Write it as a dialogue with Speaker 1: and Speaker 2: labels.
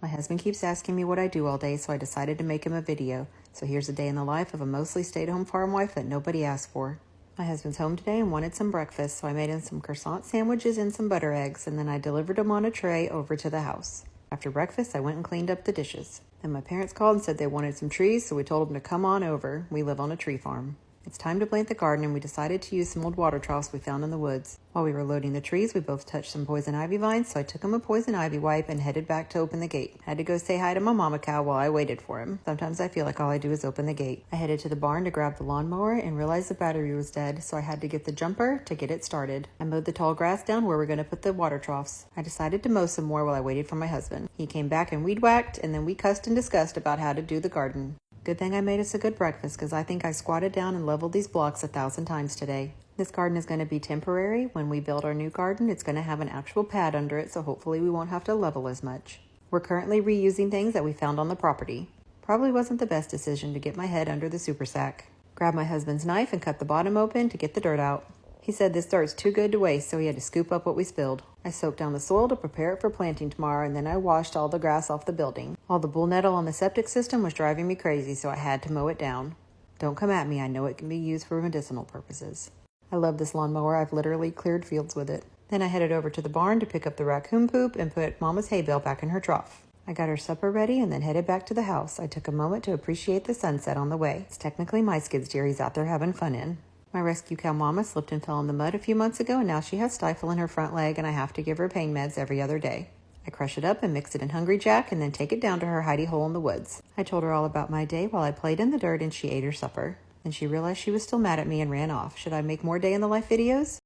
Speaker 1: My husband keeps asking me what I do all day, so I decided to make him a video. So here's a day in the life of a mostly stay-at-home farm wife that nobody asked for. My husband's home today and wanted some breakfast, so I made him some croissant sandwiches and some butter eggs, and then I delivered them on a tray over to the house. After breakfast, I went and cleaned up the dishes. Then my parents called and said they wanted some trees, so we told them to come on over. We live on a tree farm. It's time to plant the garden, and we decided to use some old water troughs we found in the woods. While we were loading the trees, we both touched some poison ivy vines, so I took him a poison ivy wipe and headed back to open the gate. I had to go say hi to my mama cow while I waited for him. Sometimes I feel like all I do is open the gate. I headed to the barn to grab the lawnmower and realized the battery was dead, so I had to get the jumper to get it started. I mowed the tall grass down where we're going to put the water troughs. I decided to mow some more while I waited for my husband. He came back and weed whacked, and then we cussed and discussed about how to do the garden. Good thing I made us a good breakfast, because I think I squatted down and leveled these blocks 1,000 times today. This garden is going to be temporary. When we build our new garden, it's going to have an actual pad under it, so hopefully we won't have to level as much. We're currently reusing things that we found on the property. Probably wasn't the best decision to get my head under the super sack. Grabbed my husband's knife and cut the bottom open to get the dirt out. He said this dirt's too good to waste, so he had to scoop up what we spilled. I soaked down the soil to prepare it for planting tomorrow, and then I washed all the grass off the building. All the bull nettle on the septic system was driving me crazy, so I had to mow it down. Don't come at me, I know it can be used for medicinal purposes. I love this lawnmower. I've literally cleared fields with it. Then I headed over to the barn to pick up the raccoon poop and put Mama's hay bale back in her trough. I got her supper ready and then headed back to the house. I took a moment to appreciate the sunset on the way. It's technically my skid steer he's out there having fun in. My rescue cow Mama slipped and fell in the mud a few months ago, and now she has stifle in her front leg, and I have to give her pain meds every other day. I crush it up and mix it in Hungry Jack and then take it down to her hidey hole in the woods. I told her all about my day while I played in the dirt, and she ate her supper. Then she realized she was still mad at me and ran off. Should I make more day in the life videos?